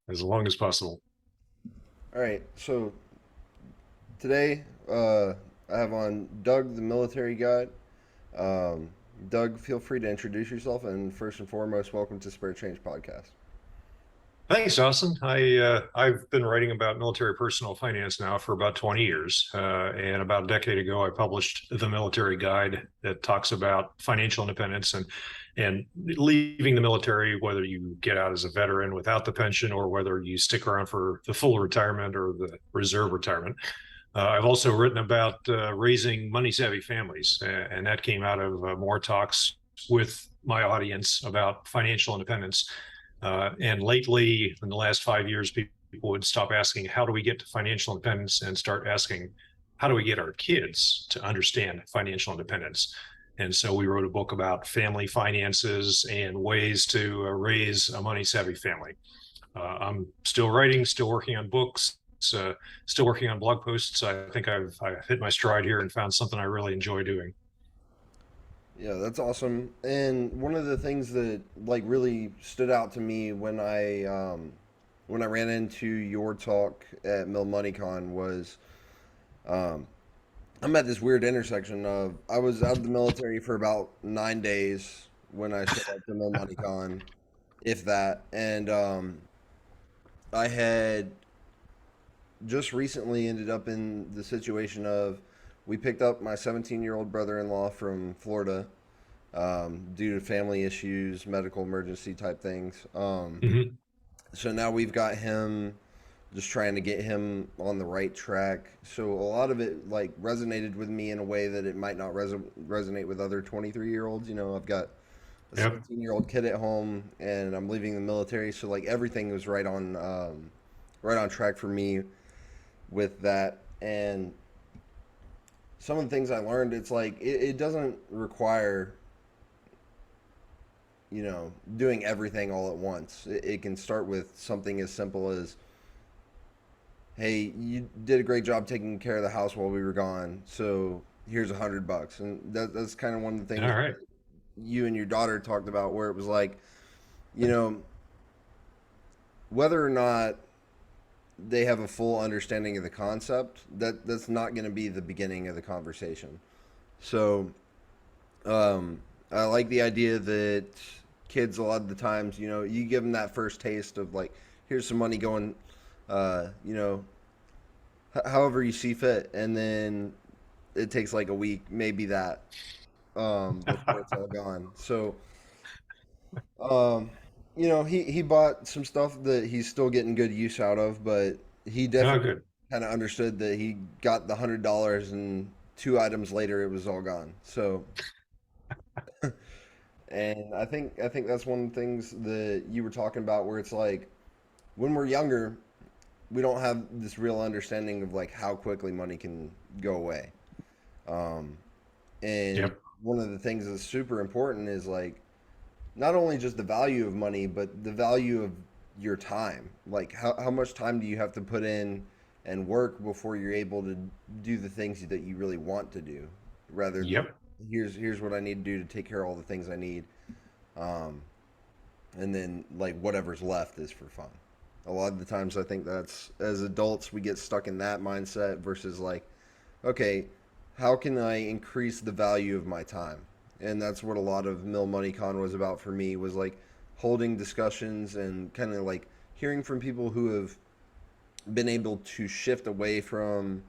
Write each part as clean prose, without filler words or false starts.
as long as possible. All right, so today I have on Doug, the military guide. Um, Doug, feel free to introduce yourself, and first and foremost, welcome to Spare Change Podcast. Thanks, Austin. I've been writing about military personal finance now for about 20 years, and about a decade ago, I published the Military Guide that talks about financial independence and leaving the military, whether you get out as a veteran without the pension or whether you stick around for the full retirement or the reserve retirement. I've also written about raising money savvy families, and that came out of more talks with my audience about financial independence. And lately, in the last 5 years, people would stop asking, how do we get to financial independence, and start asking, how do we get our kids to understand financial independence? And so we wrote a book about family finances and ways to raise a money savvy family. I'm still writing, still working on books, uh, still working on blog posts. I think I've hit my stride here and found something I really enjoy doing. Yeah, that's awesome. And one of the things that like really stood out to me when I ran into your talk at Mill MoneyCon was um, I'm at this weird intersection of I was out of the military for about 9 days when I showed up to Mill MoneyCon, if that, and I had just recently ended up in the situation of we picked up my 17-year-old brother-in-law from Florida due to family issues, medical emergency type things. Mhm. So now we've got him just trying to get him on the right track. So a lot of it like resonated with me in a way that it might not resonate with other 23-year-olds. You know, I've got a Yep. 17-year-old kid at home and I'm leaving the military, so like everything was right on track for me with that. And some of the things I learned, it's like it doesn't require doing everything all at once. It can start with something as simple as, hey, you did a great job taking care of the house while we were gone, so here's $100, and that's kind of one of the All things right. you and your daughter talked about, where it was like, you know, whether or not they have a full understanding of the concept, that's not going to be the beginning of the conversation. So I like the idea that kids a lot of the times, you give them that first taste of like, here's some money going, uh, you know, however you see fit, and then it takes like a week, maybe that, before it's all gone. So, um, he bought some stuff that he's still getting good use out of, but he Oh, definitely good. kind of understood that he got the $100 and 2 items later it was all gone. So, and I think that's one of the things that you were talking about, where it's like when we're younger, we don't have this real understanding of like how quickly money can go away. Um, and Yep. one of the things that's super important is like not only just the value of money, but the value of your time. Like how much time do you have to put in and work before you're able to do the things that you really want to do, rather than Yep. here's what I need to do to take care of all the things I need. Um, and then like whatever's left is for fun. A lot of the times I think that's as adults we get stuck in that mindset versus like, okay, how can I increase the value of my time? And that's what a lot of Mill Money Con was about for me, was like holding discussions and kind of like hearing from people who have been able to shift away from,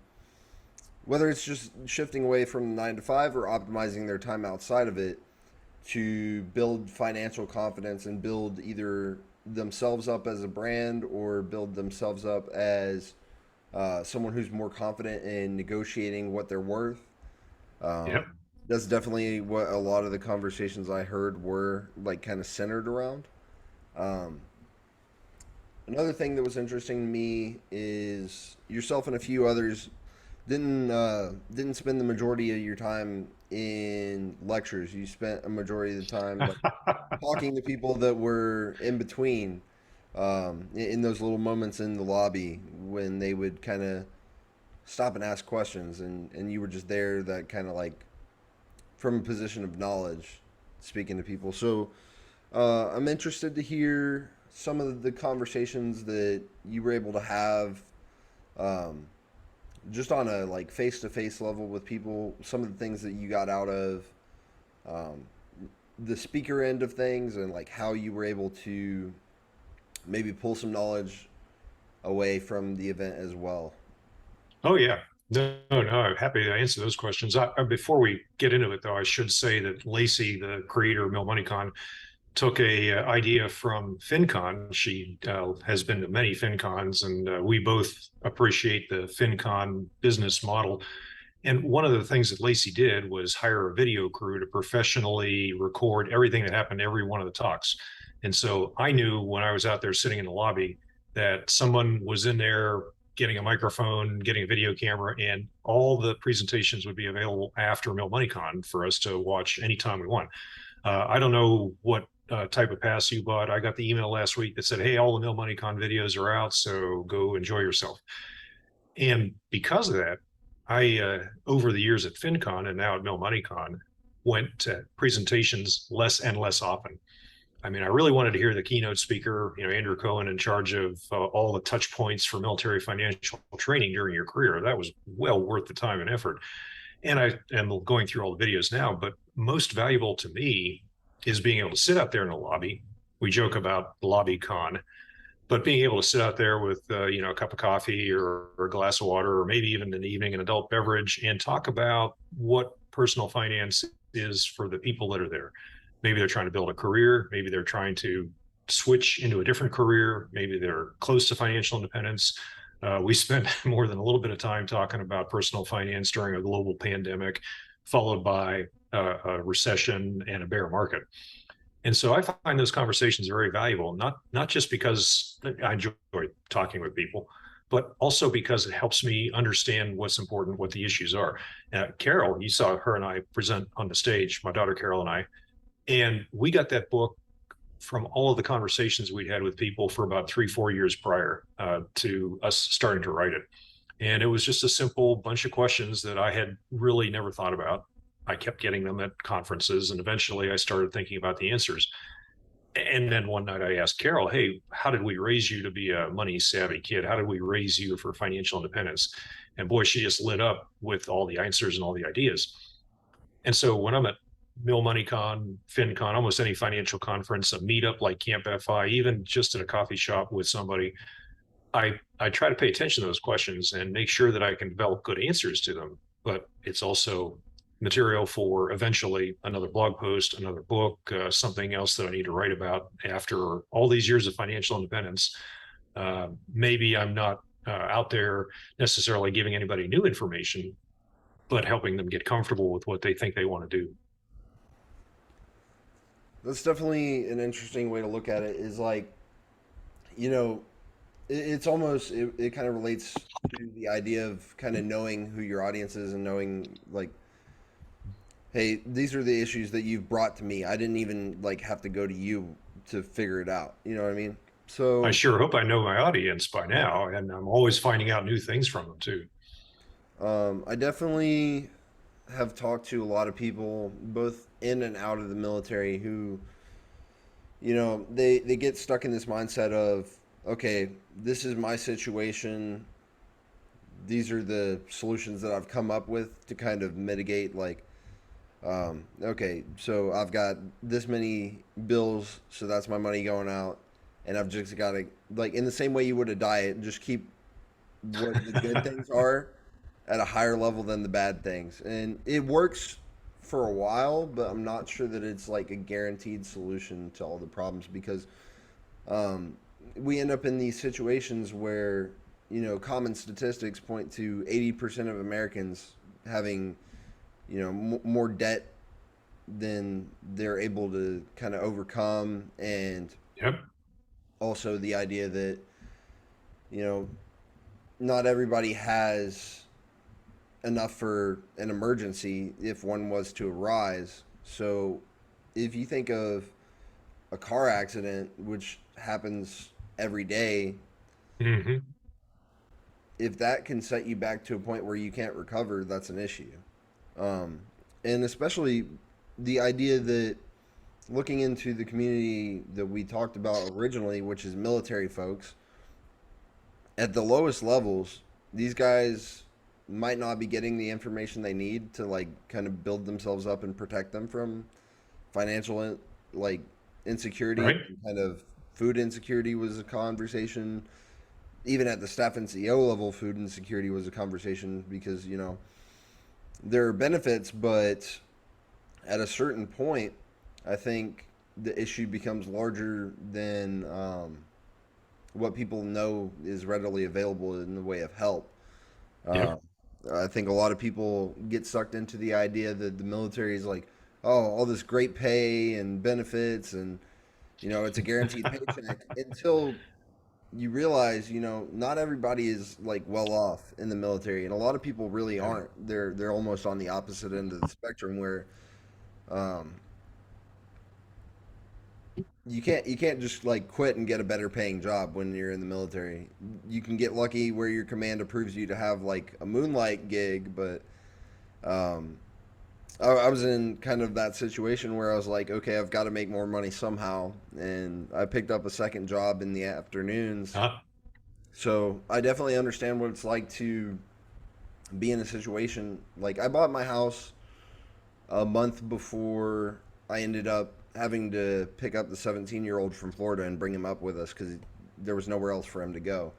whether it's just shifting away from 9 to 5 or optimizing their time outside of it, to build financial confidence and build either themselves up as a brand or build themselves up as someone who's more confident in negotiating what they're worth. Um, Yep. that's definitely what a lot of the conversations I heard were like kind of centered around. Um, Another thing that was interesting to me is yourself and a few others didn't spend the majority of your time in lectures. You spent a majority of the time like talking to people that were in between, in those little moments in the lobby when they would kind of stop and ask questions, and you were just there, that kind of like from a position of knowledge, speaking to people. So I'm interested to hear some of the conversations that you were able to have, um, just on a like face to face level with people, some of the things that you got out of um, the speaker end of things, and like how you were able to maybe pull some knowledge away from the event as well. Oh yeah. No, I'm happy to answer those questions. Before we get into it, though, I should say that Lacey, the creator of Mill MoneyCon, took a idea from FinCon. She has been to many FinCons, and we both appreciate the FinCon business model. And one of the things that Lacey did was hire a video crew to professionally record everything that happened to every one of the talks. And so I knew when I was out there sitting in the lobby that someone was in there getting a microphone, getting a video camera, and all the presentations would be available after Mill MoneyCon for us to watch anytime we want. I don't know what type of pass you bought. I got the email last week that said, "Hey, all the Mill MoneyCon videos are out, so go enjoy yourself." And because of that, I over the years at FinCon and now at Mill MoneyCon went to presentations less and less often. I mean, I really wanted to hear the keynote speaker, Andrew Cohen, in charge of all the touch points for military financial training during your career. That was well worth the time and effort. And I am going through all the videos now, but most valuable to me is being able to sit out there in the lobby. We joke about lobby con, but being able to sit out there with a cup of coffee or a glass of water, or maybe even in the evening an adult beverage, and talk about what personal finance is for the people that are there. Maybe they're trying to build a career, maybe they're trying to switch into a different career, maybe they're close to financial independence. We spent more than a little bit of time talking about personal finance during a global pandemic, followed by a recession and a bear market. And so I find those conversations very valuable, not just because I enjoy talking with people, but also because it helps me understand what's important, what the issues are. Carol, you saw her and I present on the stage, my daughter Carol and I, and we got that book from all of the conversations we'd had with people for about 3-4 years prior to us starting to write it. And it was just a simple bunch of questions that I had really never thought about. I kept getting them at conferences, and eventually I started thinking about the answers. And then one night I asked Carol, "Hey, how did we raise you to be a money savvy kid? How did we raise you for financial independence?" And boy, she just lit up with all the answers and all the ideas. And so when I'm at Mill MoneyCon, FinCon, almost any financial conference, a meetup like Camp FI, even just in a coffee shop with somebody, I try to pay attention to those questions and make sure that I can develop good answers to them. But it's also material for eventually another blog post, another book, something else that I need to write about after all these years of financial independence. Maybe I'm not out there necessarily giving anybody new information, but helping them get comfortable with what they think they want to do. That's definitely an interesting way to look at it. Is like, you know, it's almost it kind of relates to the idea of kind of knowing who your audience is and knowing like, hey, these are the issues that you've brought to me. I didn't even like have to go to you to figure it out. You know what I mean? I So sure hope I know my audience by now, and I'm always finding out new things from them too. I definitely have talked to a lot of people, both in and out of the military, who, they get stuck in this mindset of, okay, this is my situation. These are the solutions that I've come up with to kind of mitigate, like, okay, so I've got this many bills, so that's my money going out, and I've just got to, like, in the same way you would a diet, just keep what the good things are at a higher level than the bad things. And it works for a while, but I'm not sure that it's like a guaranteed solution to all the problems because um, we end up in these situations where, common statistics point to 80% of Americans having, more debt than they're able to kind of overcome. And Yep. also the idea that, you know, not everybody has enough for an emergency if one was to arise. So if you think of a car accident, which happens every day, Hmm. if that can set you back to a point where you can't recover, that's an issue. Um, and especially the idea that looking into the community that we talked about originally, which is military folks, at the lowest levels, these guys might not be getting the information they need to like kind of build themselves up and protect them from financial like insecurity, Right. kind of food insecurity was a conversation. Even at the staff and CEO level, food insecurity was a conversation because there are benefits, but at a certain point, I think the issue becomes larger than what people know is readily available in the way of help. Yep. Uh, I think a lot of people get sucked into the idea that the military is like, oh, all this great pay and benefits, and it's a guaranteed paycheck until you realize, not everybody is like well off in the military, and a lot of people really Yeah. aren't. They're almost on the opposite end of the spectrum where um, you can't just like quit and get a better paying job when you're in the military. You can get lucky where your command approves you to have like a moonlight gig, but um, I was in kind of that situation where I was like, okay, I've got to make more money somehow, and I picked up a second job in the afternoons. Uh, So I definitely understand what it's like to be in a situation like I bought my house a month before I ended up having to pick up the 17-year-old from Florida and bring him up with us because there was nowhere else for him to go.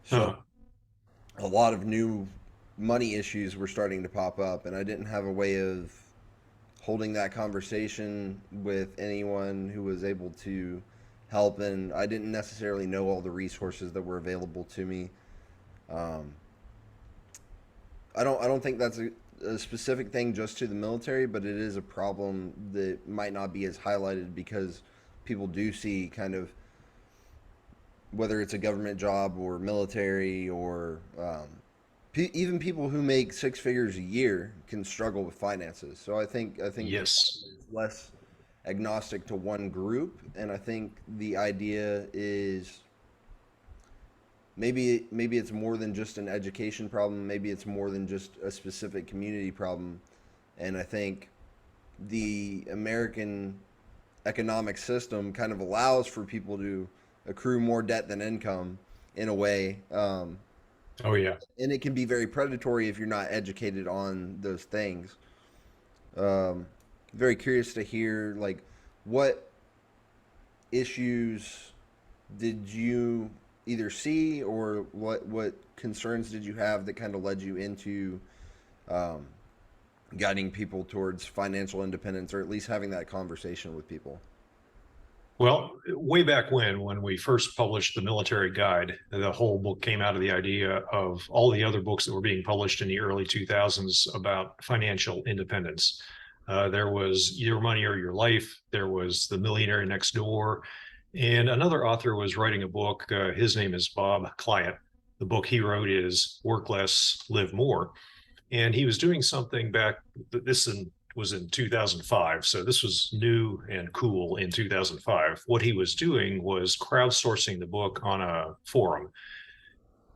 So uh, a lot of new money issues were starting to pop up, and I didn't have a way of holding that conversation with anyone who was able to help, and I didn't necessarily know all the resources that were available to me. Um, I don't think that's a specific thing just to the military, but it is a problem that might not be as highlighted because people do see kind of whether it's a government job or military or even people who make six figures a year can struggle with finances. So I think the yes. problem is less agnostic to one group, and I think the idea is maybe it's more than just an education problem. Maybe it's more than just a specific community problem. And I think the American economic system kind of allows for people to accrue more debt than income in a way. Oh, yeah. And it can be very predatory if you're not educated on those things. Um, Very curious to hear like what issues did you either see or what concerns did you have that kind of led you into um, guiding people towards financial independence or at least having that conversation with people? Well, way back when we first published the military guide, the whole book came out of the idea of all the other books that were being published in the early 2000s about financial independence. There was Your Money or Your Life. There was The Millionaire Next Door. And another author was writing a book. His name is Bob Client. The book he wrote is Work Less, Live More. And he was doing something back, was in 2005. So this was new and cool in 2005. What he was doing was crowdsourcing the book on a forum.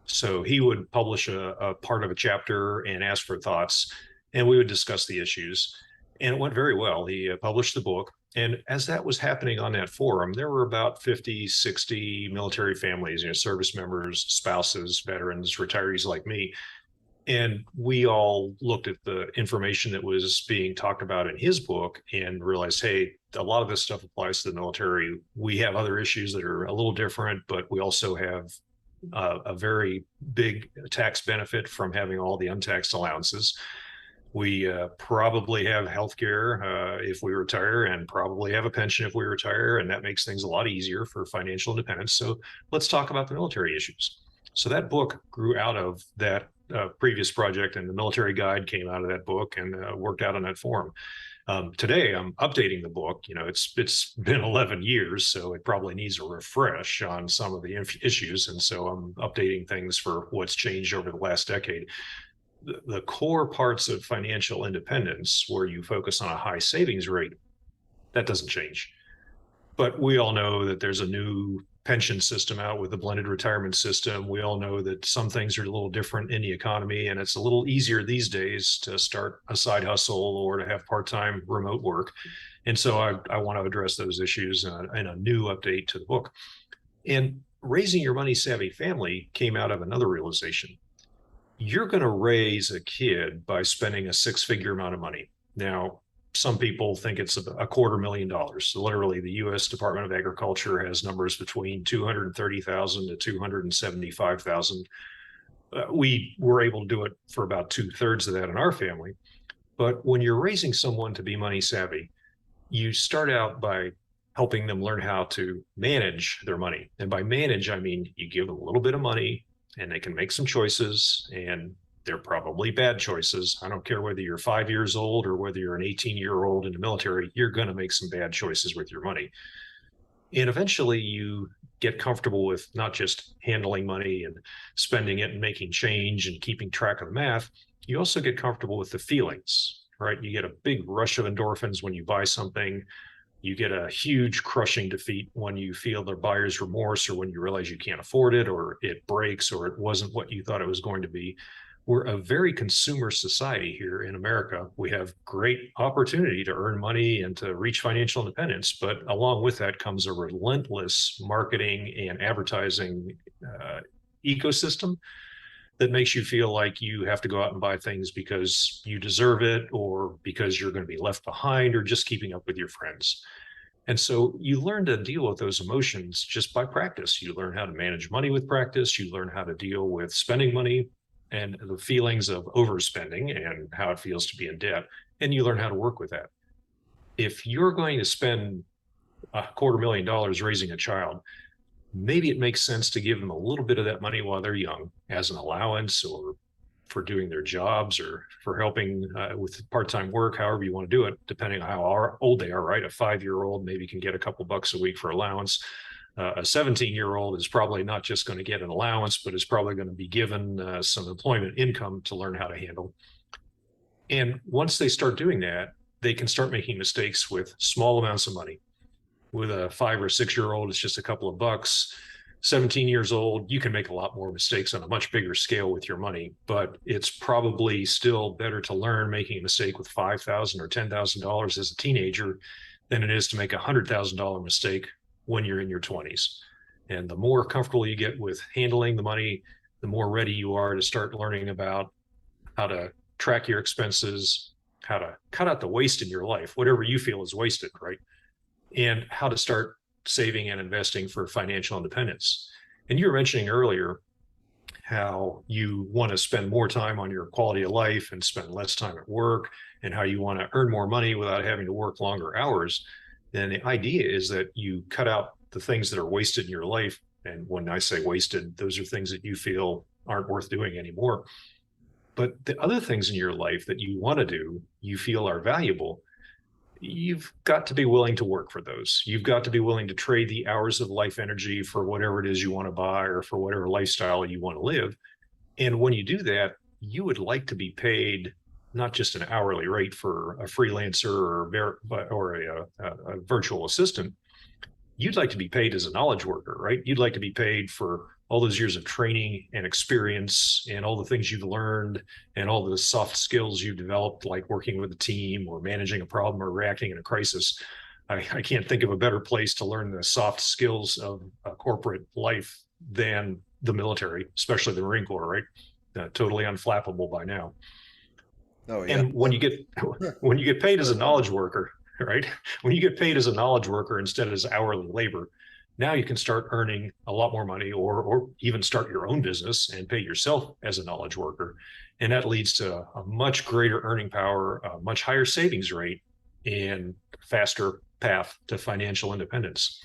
So he would publish a part of a chapter and ask for thoughts, and we would discuss the issues. And it went very well. He published the book. And as that was happening on that forum, there were about 50, 60 military families, service members, spouses, veterans, retirees like me, and we all looked at the information that was being talked about in his book and realized, hey, a lot of this stuff applies to the military. We have other issues that are a little different, but we also have a very big tax benefit from having all the untaxed allowances. We probably have health care if we retire, and probably have a pension if we retire, and that makes things a lot easier for financial independence. So let's talk about the military issues. So that book grew out of that previous project, and the military guide came out of that book and worked out on that forum. Today, I'm updating the book. It's been 11 years, so it probably needs a refresh on some of the issues, and so I'm updating things for what's changed over the last decade. The core parts of financial independence, where you focus on a high savings rate, that doesn't change. But we all know that there's a new pension system out with the blended retirement system. We all know that some things are a little different in the economy, and it's a little easier these days to start a side hustle or to have part-time remote work. And so I want to address those issues in a new update to the book. And raising your money savvy family came out of another realization. You're going to raise a kid by spending a six-figure amount of money. Now, some people think it's a $250,000. So literally, the U.S. Department of Agriculture has numbers between 230,000 to 275,000. We were able to do it for about two-thirds of that in our family. But when you're raising someone to be money savvy, you start out by helping them learn how to manage their money. And by manage, I mean you give them a little bit of money and they can make some choices, and they're probably bad choices. I don't care whether you're 5 years old or whether you're an 18-year-old in the military, you're going to make some bad choices with your money. And eventually you get comfortable with not just handling money and spending it and making change and keeping track of the math. You also get comfortable with the feelings, right? You get a big rush of endorphins when you buy something. You get a huge crushing defeat when you feel the buyer's remorse, or when you realize you can't afford it, or it breaks, or it wasn't what you thought it was going to be. We're a very consumer society here in America. We have great opportunity to earn money and to reach financial independence, but along with that comes a relentless marketing and advertising ecosystem that makes you feel like you have to go out and buy things because you deserve it, or because you're going to be left behind, or just keeping up with your friends. And so you learn to deal with those emotions just by practice. You learn how to manage money with practice. You learn how to deal with spending money and the feelings of overspending and how it feels to be in debt. And you learn how to work with that. If you're going to spend $250,000 raising a child, maybe it makes sense to give them a little bit of that money while they're young as an allowance, or for doing their jobs, or for helping with part-time work, however you want to do it, depending on how old they are, right? A 5-year-old maybe can get a couple bucks a week for allowance. A 17-year-old is probably not just going to get an allowance, but is probably going to be given some employment income to learn how to handle. And once they start doing that, they can start making mistakes with small amounts of money. With a 5 or 6-year-old, it's just a couple of bucks. 17 years old, you can make a lot more mistakes on a much bigger scale with your money, but it's probably still better to learn making a mistake with $5,000 or $10,000 as a teenager than it is to make $100,000 mistake when you're in your 20s. And the more comfortable you get with handling the money, the more ready you are to start learning about how to track your expenses, how to cut out the waste in your life, whatever you feel is wasted, right? And how to start saving and investing for financial independence. And you were mentioning earlier how you want to spend more time on your quality of life and spend less time at work, and how you want to earn more money without having to work longer hours. Then the idea is that you cut out the things that are wasted in your life. And when I say wasted, those are things that you feel aren't worth doing anymore. But the other things in your life that you want to do, you feel are valuable, you've got to be willing to work for those. You've got to be willing to trade the hours of life energy for whatever it is you want to buy, or for whatever lifestyle you want to live. And when you do that, you would like to be paid not just an hourly rate for a freelancer or a virtual assistant. You'd like to be paid as a knowledge worker, right? You'd like to be paid for all those years of training and experience and all the things you've learned and all the soft skills you've developed, like working with a team or managing a problem or reacting in a crisis. I can't think of a better place to learn the soft skills of corporate life than the military, especially the Marine Corps, right? Totally unflappable by now. Oh yeah. And when you get paid as a knowledge worker, right? When you get paid as a knowledge worker instead of as hourly labor, now you can start earning a lot more money, or even start your own business and pay yourself as a knowledge worker. And that leads to a much greater earning power, a much higher savings rate, and faster path to financial independence.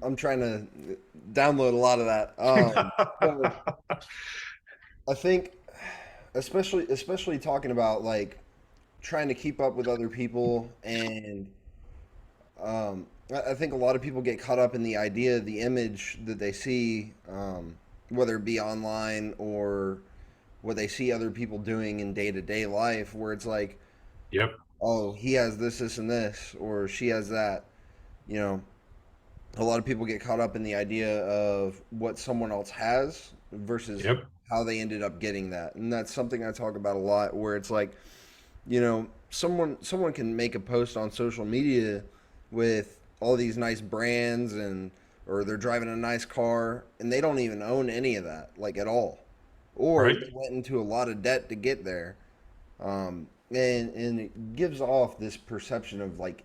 I'm trying to download a lot of that. So I think, especially talking about like trying to keep up with other people, and I think a lot of people get caught up in the idea, the image that they see, whether it be online or what they see other people doing in day to day life, where it's like, Yep. oh, he has this, this, and this, or she has that. you know, a lot of people get caught up in the idea of what someone else has versus Yep. how they ended up getting that. And that's something I talk about a lot, where it's like, someone can make a post on social media with all these nice brands, and or they're driving a nice car, and they don't even own any of that, like, at all, or Right. they went into a lot of debt to get there. And it gives off this perception of, like,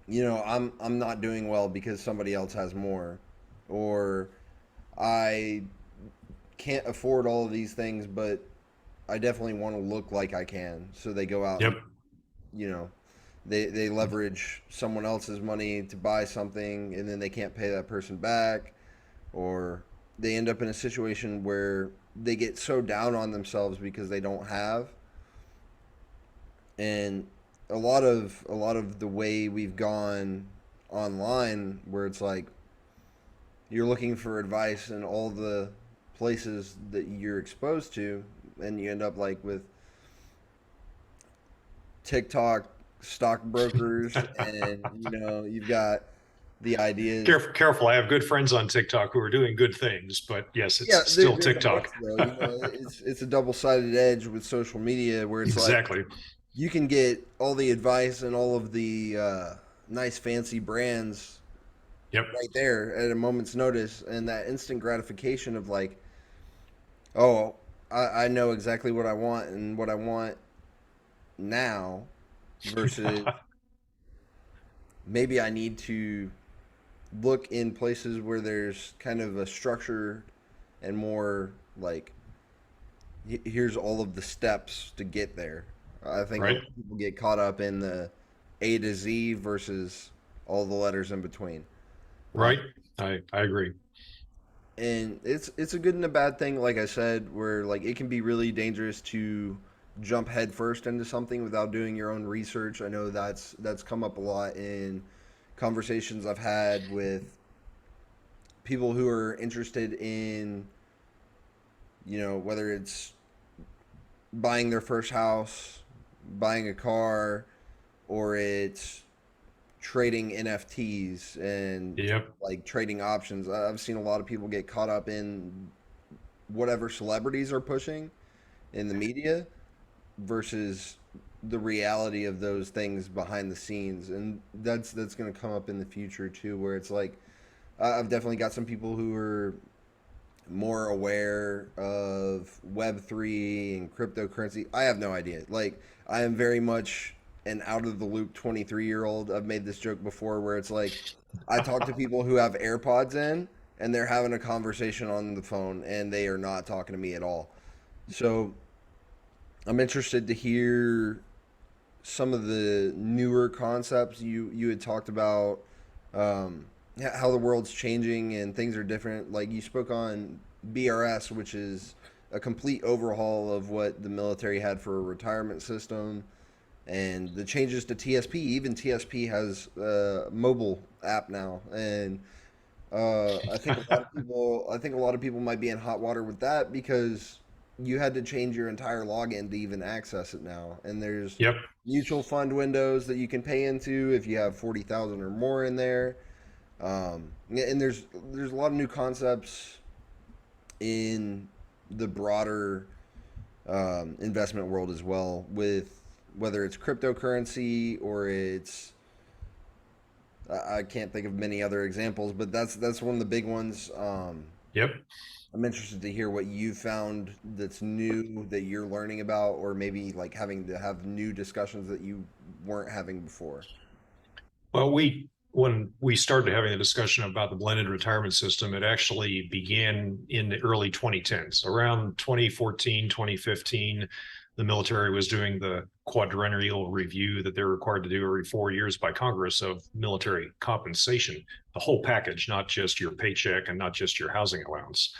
I'm not doing well because somebody else has more, or I can't afford all of these things, but I definitely want to look like I can. So they go out and, Yep. you know, they leverage someone else's money to buy something, and then they can't pay that person back, or they end up in a situation where they get so down on themselves because they don't have. And a lot of the way we've gone online, where it's like you're looking for advice in all the places that you're exposed to, and you end up like with TikTok stockbrokers, and you've got the ideas. Careful, careful. I have good friends on TikTok who are doing good things, but yes, Yeah, it's still there's a TikTok. mix though. It's a double-sided edge with social media, where it's like Exactly. you can get all the advice and all of the nice fancy brands Yep. right there at a moment's notice, and that instant gratification of like, oh, I know exactly what I want and what I want now, versus maybe I need to look in places where there's kind of a structure and more like, here's all of the steps to get there. I think a lot Right. of people get caught up in the A to Z versus all the letters in between. Right. I agree. And it's a good and a bad thing, like I said, where like it can be really dangerous to jump headfirst into something without doing your own research. I know that's come up a lot in conversations I've had with people who are interested in, whether it's buying their first house, buying a car, or it's trading NFTs and Yep. like trading options. I've seen a lot of people get caught up in whatever celebrities are pushing in the media versus the reality of those things behind the scenes. And that's going to come up in the future too, where it's like I've definitely got some people who are more aware of Web3 and cryptocurrency. I have no idea. Like, I am very much an out of the loop 23-year-old. I've made this joke before, where it's like I talk to people who have AirPods in, and they're having a conversation on the phone, and they are not talking to me at all. So I'm interested to hear some of the newer concepts you had talked about, how the world's changing and things are different. Like, you spoke on BRS, which is a complete overhaul of what the military had for a retirement system, and the changes to TSP. Even TSP has a mobile app now, and I think a lot of people might be in hot water with that because you had to change your entire login to even access it now. And there's Yep. mutual fund windows that you can pay into if you have 40,000 or more in there. And there's a lot of new concepts in the broader investment world as well, with whether it's cryptocurrency or it's, I can't think of many other examples, but that's one of the big ones. Yep. I'm interested to hear what you found that's new that you're learning about, or maybe like having to have new discussions that you weren't having before. Well, when we started having the discussion about the blended retirement system, it actually began in the early 2010s. Around 2014, 2015, the military was doing the quadrennial review that they're required to do every 4 years by Congress of military compensation, the whole package, not just your paycheck and not just your housing allowance,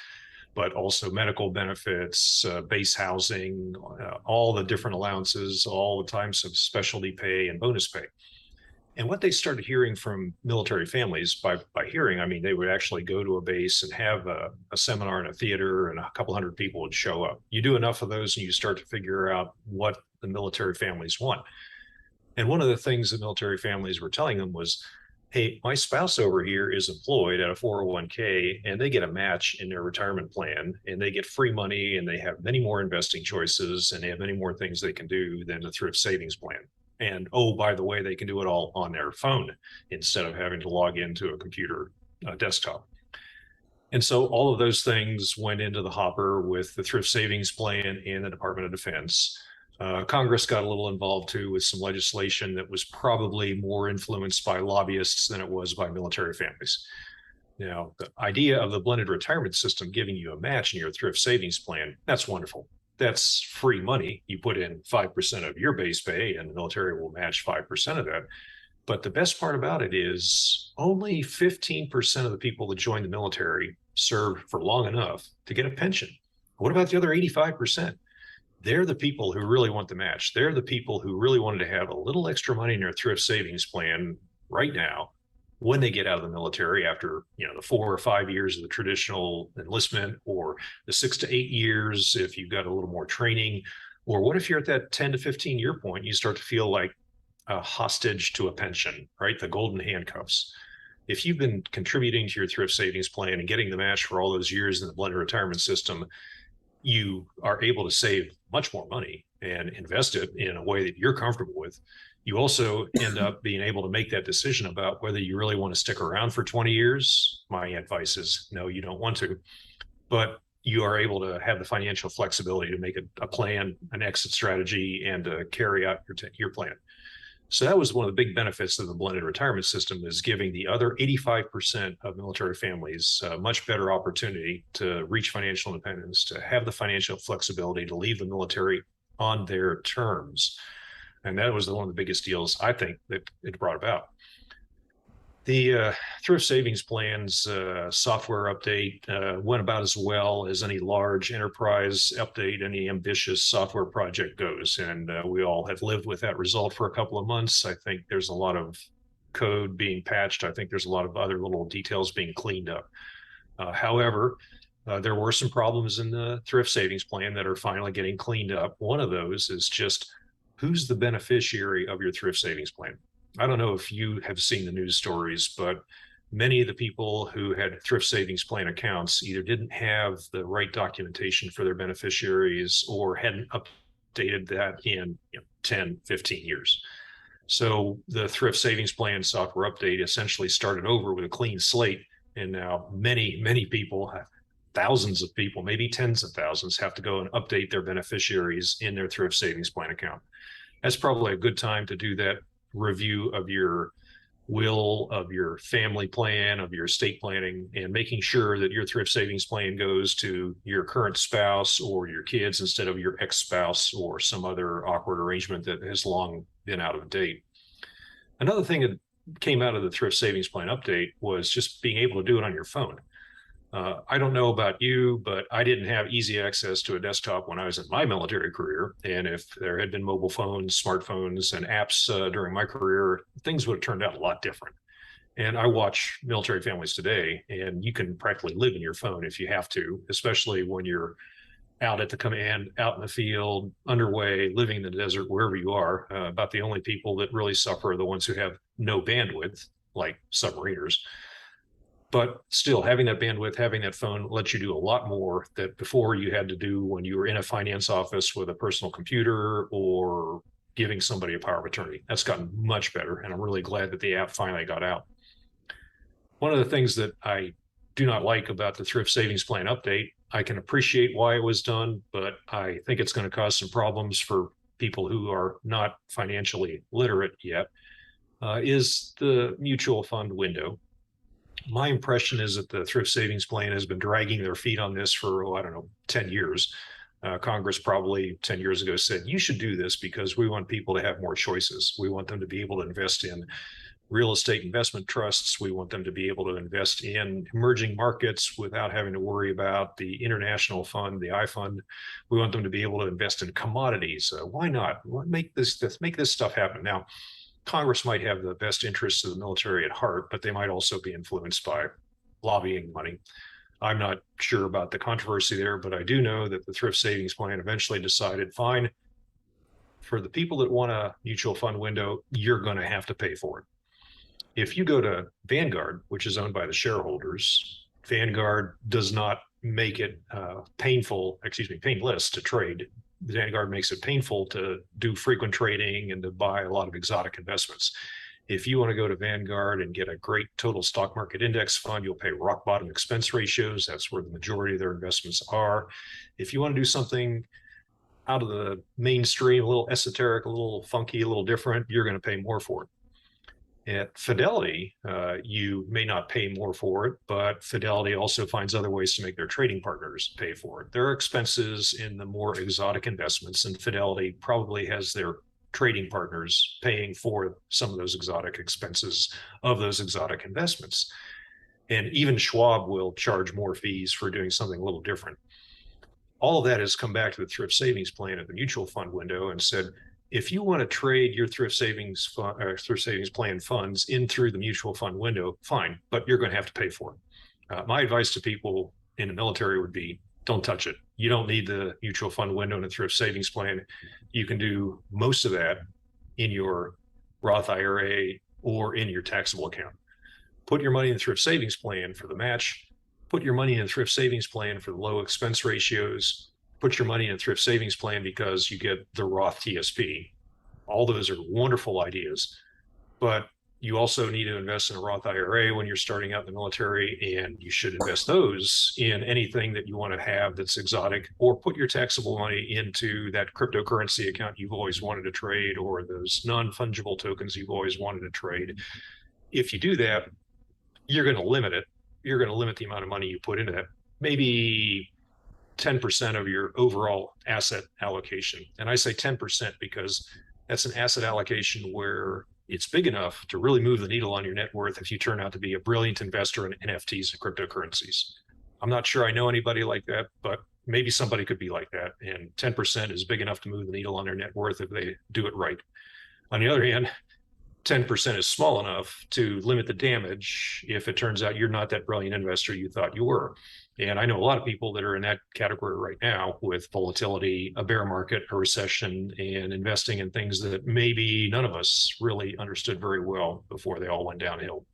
but also medical benefits, base housing, all the different allowances, all the types of specialty pay and bonus pay. And what they started hearing from military families, by hearing, I mean, they would actually go to a base and have a seminar in a theater, and a couple hundred people would show up. You do enough of those and you start to figure out what the military families want. And one of the things the military families were telling them was, hey, my spouse over here is employed at a 401k and they get a match in their retirement plan and they get free money and they have many more investing choices and they have many more things they can do than the thrift savings plan. And oh, by the way, they can do it all on their phone instead of having to log into a computer desktop. And so all of those things went into the hopper with the thrift savings plan and the Department of Defense. Congress got a little involved too with some legislation that was probably more influenced by lobbyists than it was by military families. Now, the idea of the blended retirement system giving you a match in your thrift savings plan, that's wonderful. That's free money. You put in 5% of your base pay, and the military will match 5% of that. But the best part about it is only 15% of the people that join the military serve for long enough to get a pension. What about the other 85%? They're the people who really want the match. They're the people who really wanted to have a little extra money in their thrift savings plan right now when they get out of the military after, the 4 or 5 years of the traditional enlistment, or the 6 to 8 years if you've got a little more training. Or what if you're at that 10 to 15 year point, you start to feel like a hostage to a pension, right? The golden handcuffs. If you've been contributing to your thrift savings plan and getting the match for all those years in the blended retirement system, you are able to save much more money and invest it in a way that you're comfortable with. You also end up being able to make that decision about whether you really want to stick around for 20 years. My advice is no, you don't want to, but you are able to have the financial flexibility to make a plan, an exit strategy, and to carry out your plan. So that was one of the big benefits of the blended retirement system, is giving the other 85% of military families a much better opportunity to reach financial independence, to have the financial flexibility to leave the military on their terms. And that was one of the biggest deals I think that it brought about. The thrift savings plans software update went about as well as any large enterprise update, any ambitious software project goes. And we all have lived with that result for a couple of months. I think there's a lot of code being patched. I think there's a lot of other little details being cleaned up. However, there were some problems in the thrift savings plan that are finally getting cleaned up. One of those is just who's the beneficiary of your thrift savings plan? I don't know if you have seen the news stories, but many of the people who had thrift savings plan accounts either didn't have the right documentation for their beneficiaries or hadn't updated that in 10, 15 years. So the thrift savings plan software update essentially started over with a clean slate. And now many, many people, thousands of people, maybe tens of thousands, have to go and update their beneficiaries in their thrift savings plan account. That's probably a good time to do that review of your will, of your family plan, of your estate planning, and making sure that your thrift savings plan goes to your current spouse or your kids instead of your ex-spouse or some other awkward arrangement that has long been out of date. Another thing that came out of the thrift savings plan update was just being able to do it on your phone. I don't know about you, but I didn't have easy access to a desktop when I was in my military career. And if there had been mobile phones, smartphones, and apps during my career, things would have turned out a lot different. And I watch military families today, and you can practically live in your phone if you have to, especially when you're out at the command, out in the field, underway, living in the desert, wherever you are. About the only people that really suffer are the ones who have no bandwidth, like submariners. But still, having that bandwidth, having that phone lets you do a lot more that before you had to do when you were in a finance office with a personal computer or giving somebody a power of attorney. That's gotten much better, and I'm really glad that the app finally got out. One of the things that I do not like about the thrift savings plan update, I can appreciate why it was done, but I think it's going to cause some problems for people who are not financially literate yet, is the mutual fund window. My impression is that the thrift savings plan has been dragging their feet on this for, I don't know, 10 years. Congress probably 10 years ago said, you should do this because we want people to have more choices. We want them to be able to invest in real estate investment trusts. We want them to be able to invest in emerging markets without having to worry about the international fund, the I fund. We want them to be able to invest in commodities. Why not? Make this stuff happen. Now, Congress might have the best interests of the military at heart, but they might also be influenced by lobbying money. I'm not sure about the controversy there, but I do know that the thrift savings plan eventually decided, fine, for the people that want a mutual fund window, you're going to have to pay for it. If you go to Vanguard, which is owned by the shareholders, Vanguard does not make it painless to trade. Vanguard makes it painful to do frequent trading and to buy a lot of exotic investments. If you want to go to Vanguard and get a great total stock market index fund, you'll pay rock bottom expense ratios. That's where the majority of their investments are. If you want to do something out of the mainstream, a little esoteric, a little funky, a little different, you're going to pay more for it. At Fidelity, you may not pay more for it, but Fidelity also finds other ways to make their trading partners pay for it. There are expenses in the more exotic investments, and Fidelity probably has their trading partners paying for some of those exotic expenses of those exotic investments. And even Schwab will charge more fees for doing something a little different. All of that has come back to the thrift savings plan at the mutual fund window and said, if you want to trade your thrift savings plan funds in through the mutual fund window, fine, but you're going to have to pay for it. My advice to people in the military would be, don't touch it. You don't need the mutual fund window and a thrift savings plan. You can do most of that in your Roth IRA or in your taxable account. Put your money in the thrift savings plan for the match. Put your money in a thrift savings plan for the low expense ratios. Put your money in a thrift savings plan because you get the Roth TSP. All those are wonderful ideas, but you also need to invest in a Roth IRA when you're starting out in the military, and you should invest those in anything that you want to have that's exotic, or put your taxable money into that cryptocurrency account you've always wanted to trade, or those non-fungible tokens you've always wanted to trade. If you do that, you're going to limit it. You're going to limit the amount of money you put into that. Maybe 10% of your overall asset allocation. And I say 10% because that's an asset allocation where it's big enough to really move the needle on your net worth if you turn out to be a brilliant investor in NFTs and cryptocurrencies. I'm not sure I know anybody like that, but maybe somebody could be like that. And 10% is big enough to move the needle on their net worth if they do it right. On the other hand, 10% is small enough to limit the damage if it turns out you're not that brilliant investor you thought you were. And I know a lot of people that are in that category right now with volatility, a bear market, a recession, and investing in things that maybe none of us really understood very well before they all went downhill.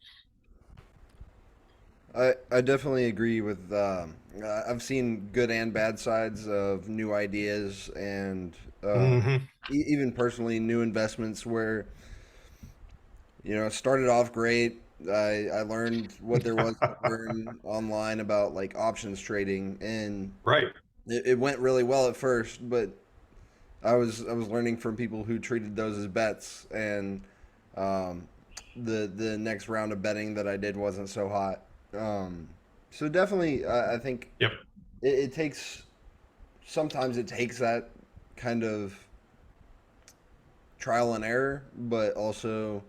I definitely agree with. I've seen good and bad sides of new ideas and Mm-hmm. even personally new investments where it started off great. I learned what there was to learn online about like options trading, and Right. it went really well at first. But I was learning from people who treated those as bets, and um, the next round of betting that I did wasn't so hot. So definitely, I think Yep. it takes sometimes it takes that kind of trial and error, but also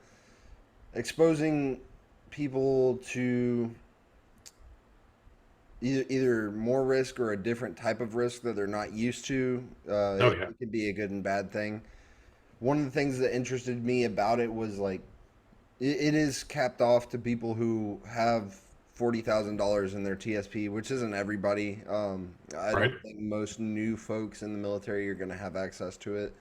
exposing people to either more risk or a different type of risk that they're not used to. Oh, It, yeah. it could be a good and bad thing. One of the things that interested me about it was like it is capped off to people who have $40,000 in their TSP, which isn't everybody. I Right. don't think most new folks in the military are going to have access to it.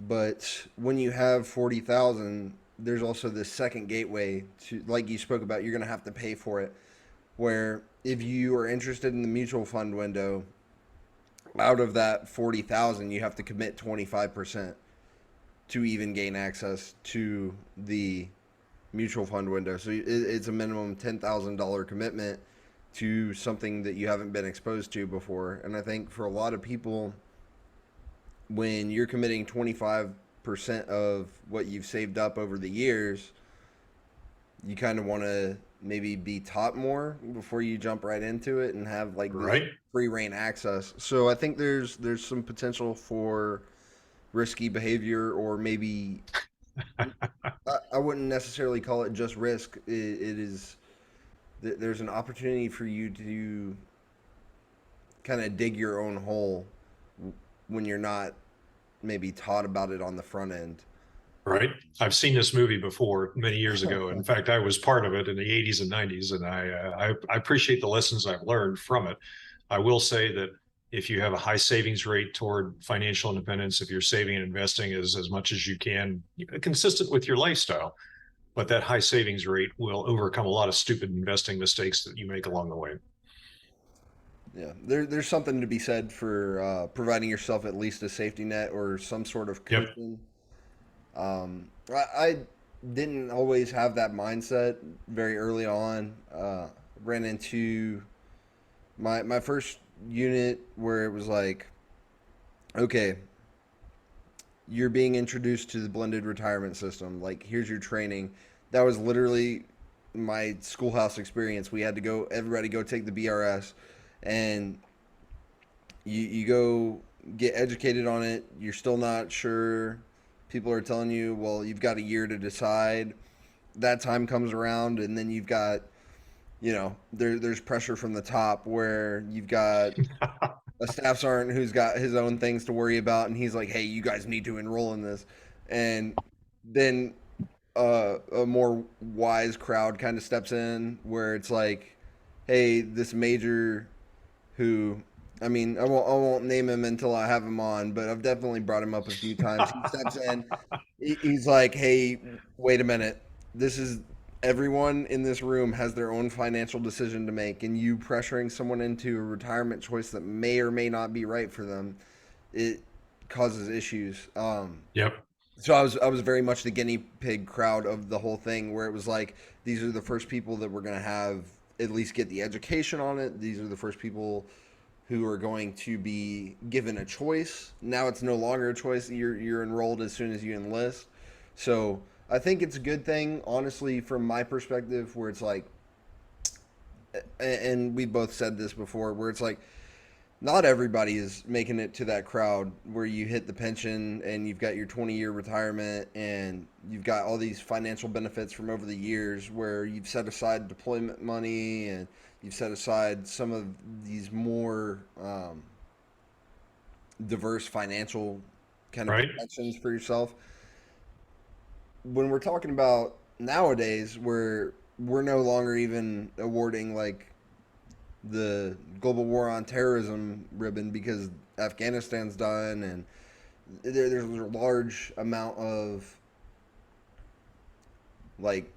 But when you have 40,000, there's also this second gateway to, like you spoke about, you're going to have to pay for it. Where if you are interested in the mutual fund window, out of that 40,000, you have to commit 25% to even gain access to the mutual fund window. So it's a minimum $10,000 commitment to something that you haven't been exposed to before. And I think for a lot of people, when you're committing 25% of what you've saved up over the years, you kind of want to maybe be taught more before you jump right into it and have like this Right. free reign access. So I think there's some potential for risky behavior, or maybe I wouldn't necessarily call it just risk. It is there's an opportunity for you to kind of dig your own hole when you're not maybe taught about it on the front end. Right. I've seen this movie before many years ago. In fact, I was part of it in the 80s and 90s, and I appreciate the lessons I've learned from it. I will say that if you have a high savings rate toward financial independence, if you're saving and investing as much as you can, consistent with your lifestyle, but that high savings rate will overcome a lot of stupid investing mistakes that you make along the way. Yeah, there's something to be said for providing yourself at least a safety net or some sort of Yep. cushion. I didn't always have that mindset very early on. Ran into my first unit where it was like, okay, you're being introduced to the blended retirement system. Like, here's your training. That was literally my schoolhouse experience. We had to go, everybody go take the BRS, and you go get educated on it. You're still not sure. People are telling you, well, you've got a year to decide. That time comes around, and then you've got, there's pressure from the top where you've got a staff sergeant who's got his own things to worry about, and he's like, "Hey, you guys need to enroll in this," and then a more wise crowd kind of steps in where it's like, "Hey, this major who." I mean, I won't name him until I have him on, but I've definitely brought him up a few times. He steps in, he's like, "Hey, wait a minute. This is everyone in this room has their own financial decision to make, and you pressuring someone into a retirement choice that may or may not be right for them, it causes issues." Yep. So I was very much the guinea pig crowd of the whole thing, where it was like, these are the first people that we're gonna have at least get the education on it. These are the first people who are going to be given a choice. Now it's no longer a choice. You're enrolled as soon as you enlist. So I think it's a good thing, honestly, from my perspective, where it's like, and we both said this before, where it's like, not everybody is making it to that crowd where you hit the pension and you've got your 20-year retirement and you've got all these financial benefits from over the years where you've set aside deployment money and you've set aside some of these more diverse financial kind of Right. protections for yourself. When we're talking about nowadays, where we're no longer even awarding like the global war on terrorism ribbon because Afghanistan's done, and there's a large amount of like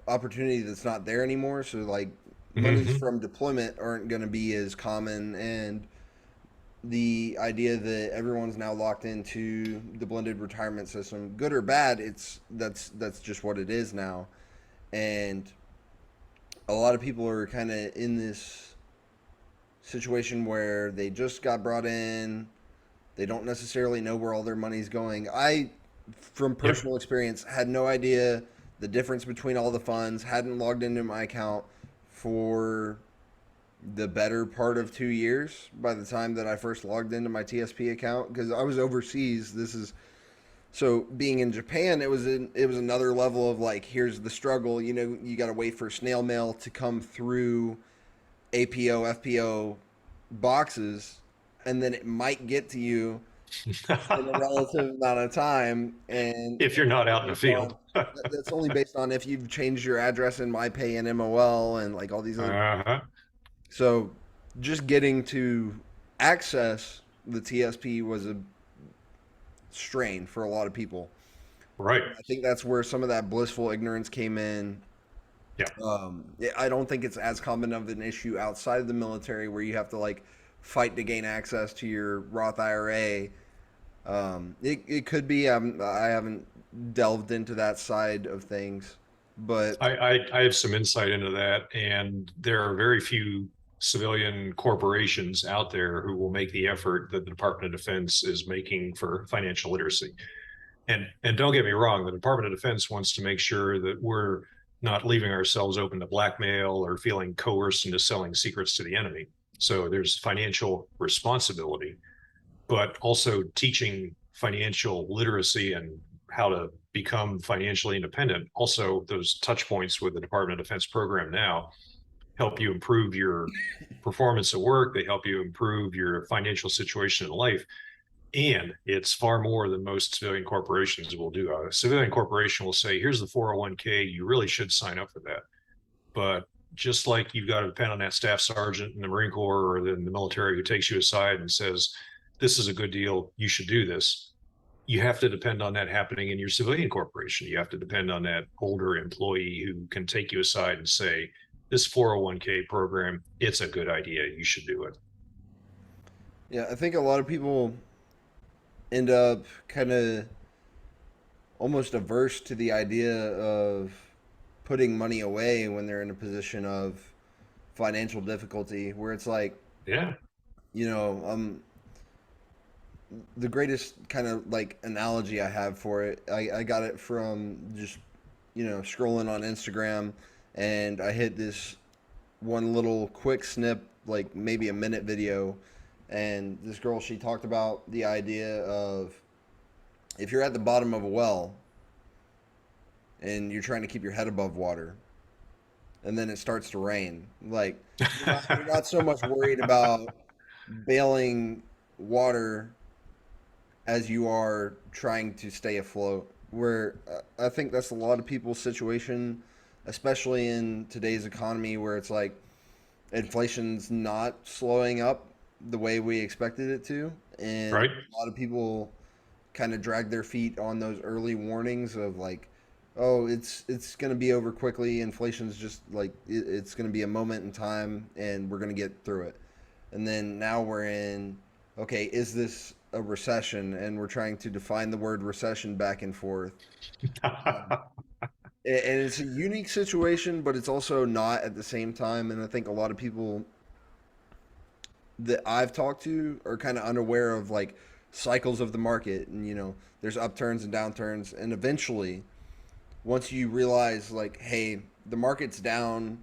opportunity that's not there anymore. So like monies Hmm. from deployment aren't going to be as common, and the idea that everyone's now locked into the blended retirement system, good or bad, that's just what it is now, and a lot of people are kind of in this situation where they just got brought in. They don't necessarily know where all their money's going. I, from Yep. personal experience, had no idea the difference between all the funds, hadn't logged into my account for the better part of 2 years by the time that I first logged into my TSP account because I was overseas. This is so being in Japan, it was another level of like, here's the struggle. You got to wait for snail mail to come through APO, FPO boxes, and then it might get to you in a relative amount of time, and If you're it's not only out in the based on field. that's only based on if you've changed your address in MyPay and MOL and like all these other. Uh-huh. So, just getting to access the TSP was a strain for a lot of people. Right. I think that's where some of that blissful ignorance came in. Yeah. I don't think it's as common of an issue outside of the military where you have to like fight to gain access to your Roth IRA. It could be. I haven't delved into that side of things, but I have some insight into that, and there are very few civilian corporations out there who will make the effort that the Department of Defense is making for financial literacy. And don't get me wrong, the Department of Defense wants to make sure that we're not leaving ourselves open to blackmail or feeling coerced into selling secrets to the enemy. So there's financial responsibility, but also teaching financial literacy and how to become financially independent. Also, those touch points with the Department of Defense program now help you improve your performance at work. They help you improve your financial situation in life. And it's far more than most civilian corporations will do. A civilian corporation will say, here's the 401k, you really should sign up for that. But just like you've got to depend on that staff sergeant in the Marine Corps or in the military who takes you aside and says, this is a good deal, you should do this. you have to depend on that happening in your civilian corporation. You have to depend on that older employee who can take you aside and say, this 401k program, it's a good idea. You should do it. Yeah, I think a lot of people end up kind of almost averse to the idea of putting money away when they're in a position of financial difficulty, where it's like, Yeah. you know, the greatest kind of like analogy I have for it, I got it from just, scrolling on Instagram, and I hit this one little quick snip, like maybe a minute video, and this girl, she talked about the idea of if you're at the bottom of a well and you're trying to keep your head above water, and then it starts to rain, like you're not so much worried about bailing water as you are trying to stay afloat. Where I think that's a lot of people's situation, especially in today's economy, where it's like inflation's not slowing up the way we expected it to, and Right. a lot of people kind of drag their feet on those early warnings of like, oh, it's going to be over quickly. Inflation's just like it's going to be a moment in time, and we're going to get through it. And then now we're in, okay, is this a recession? And we're trying to define the word recession back and forth. Um, and it's a unique situation, but it's also not at the same time. And I think a lot of people that I've talked to are kind of unaware of like cycles of the market. And, there's upturns and downturns. And eventually, once you realize, like, hey, the market's down,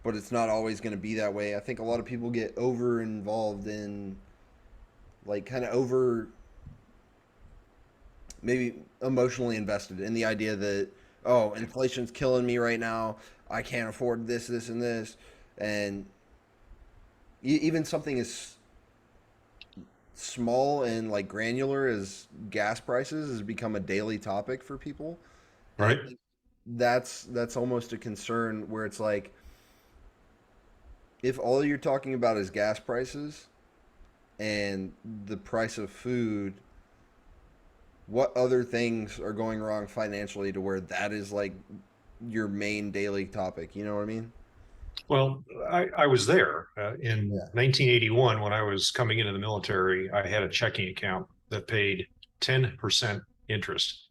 but it's not always going to be that way, I think a lot of people get over involved in, like, kind of over maybe emotionally invested in the idea that, oh, inflation's killing me right now. I can't afford this, this, and this. And even something as small and like granular as gas prices has become a daily topic for people. And I Right. think that's almost a concern where it's like if all you're talking about is gas prices and the price of food, what other things are going wrong financially to where that is like your main daily topic? You know what I mean? Well, I was there in Yeah. 1981 when I was coming into the military. I had a checking account that paid 10% interest.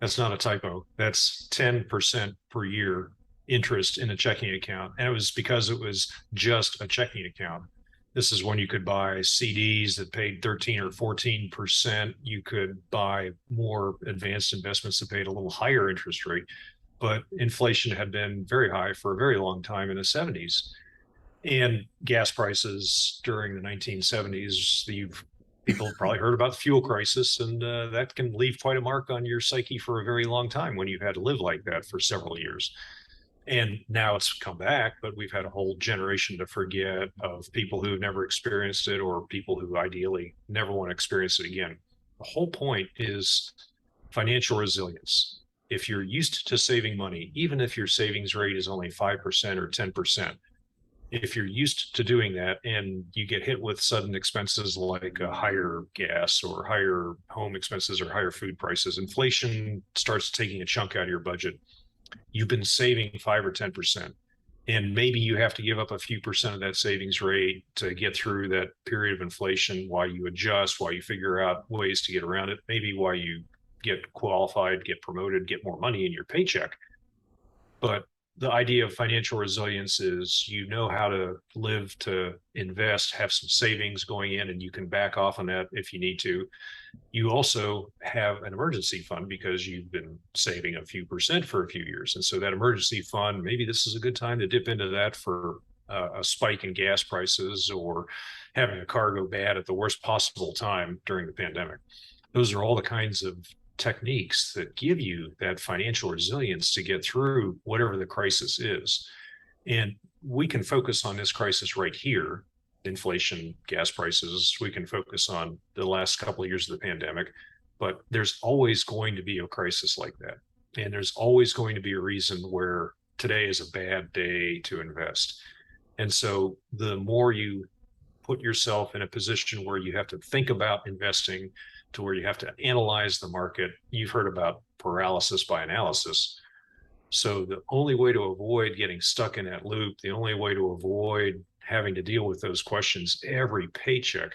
That's not a typo. That's 10% per year interest in a checking account. And it was because it was just a checking account. This is when you could buy CDs that paid 13 or 14%. You could buy more advanced investments that paid a little higher interest rate. But inflation had been very high for a very long time in the 70s. And gas prices during the 1970s, people have probably heard about the fuel crisis, and that can leave quite a mark on your psyche for a very long time when you've had to live like that for several years. And now it's come back, but we've had a whole generation to forget of people who've never experienced it or people who ideally never want to experience it again. The whole point is financial resilience. If you're used to saving money, even if your savings rate is only 5% or 10%, if you're used to doing that and you get hit with sudden expenses like a higher gas or higher home expenses or higher food prices, inflation starts taking a chunk out of your budget. You've been saving 5 or 10%. And maybe you have to give up a few percent of that savings rate to get through that period of inflation while you adjust, while you figure out ways to get around it, maybe while you get qualified, get promoted, get more money in your paycheck. But the idea of financial resilience is you know how to live, to invest, have some savings going in, and you can back off on that if you need to. You also have an emergency fund because you've been saving a few percent for a few years. And so that emergency fund, maybe this is a good time to dip into that for a spike in gas prices or having a car go bad at the worst possible time during the pandemic. Those are all the kinds of techniques that give you that financial resilience to get through whatever the crisis is. And we can focus on this crisis right here, inflation, gas prices. We can focus on the last couple of years of the pandemic, but there's always going to be a crisis like that. And there's always going to be a reason where today is a bad day to invest. And so the more you put yourself in a position where you have to think about investing, to where you have to analyze the market. You've heard about paralysis by analysis. So the only way to avoid getting stuck in that loop, the only way to avoid having to deal with those questions every paycheck,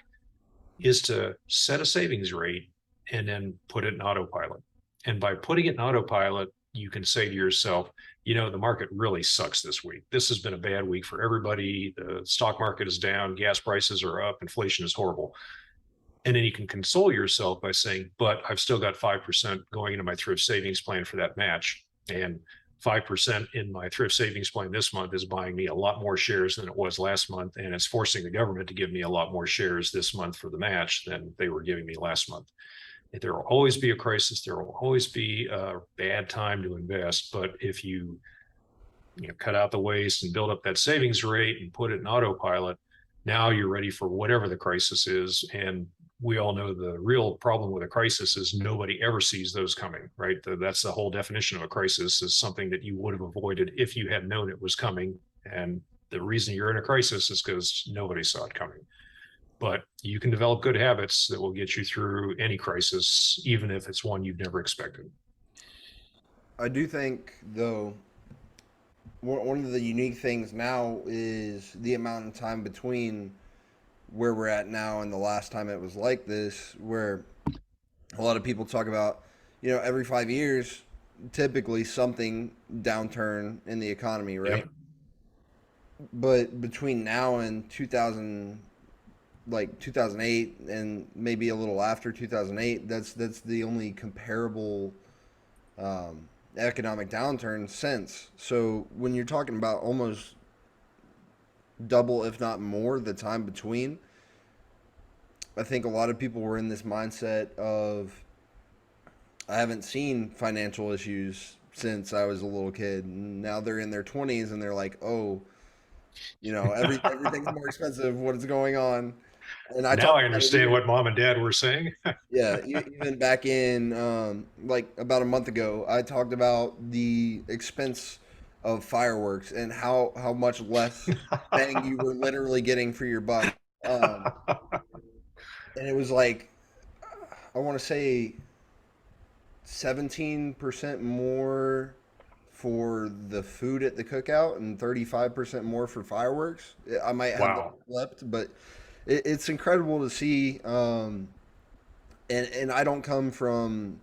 is to set a savings rate and then put it in autopilot. And by putting it in autopilot, you can say to yourself, the market really sucks this week. This has been a bad week for everybody. The stock market is down, gas prices are up, inflation is horrible. And then you can console yourself by saying, but I've still got 5% going into my thrift savings plan for that match. And 5% in my thrift savings plan this month is buying me a lot more shares than it was last month. And it's forcing the government to give me a lot more shares this month for the match than they were giving me last month. There will always be a crisis. There will always be a bad time to invest. But if you cut out the waste and build up that savings rate and put it in autopilot, now you're ready for whatever the crisis is. And we all know the real problem with a crisis is nobody ever sees those coming, right? That's the whole definition of a crisis, is something that you would have avoided if you had known it was coming. And the reason you're in a crisis is because nobody saw it coming. But you can develop good habits that will get you through any crisis, even if it's one you've never expected. I do think, though, one of the unique things now is the amount of time between where we're at now and the last time it was like this, where a lot of people talk about, every 5 years, typically something downturn in the economy, right? Yep. But between now and 2000, like 2008, and maybe a little after 2008, that's the only comparable economic downturn since. So when you're talking about almost double, if not more, the time between, I think a lot of people were in this mindset of, I haven't seen financial issues since I was a little kid. And now they're in their 20s and they're like, oh, everything's more expensive. What is going on? And I Now talked I about it understand even, what mom and dad were saying. yeah, even back in like about a month ago, I talked about the expense of fireworks and how much less bang you were literally getting for your buck. Um, and it was like, I want to say 17% more for the food at the cookout and 35% more for fireworks. I might have that Wow. flipped, but it's incredible to see. And I don't come from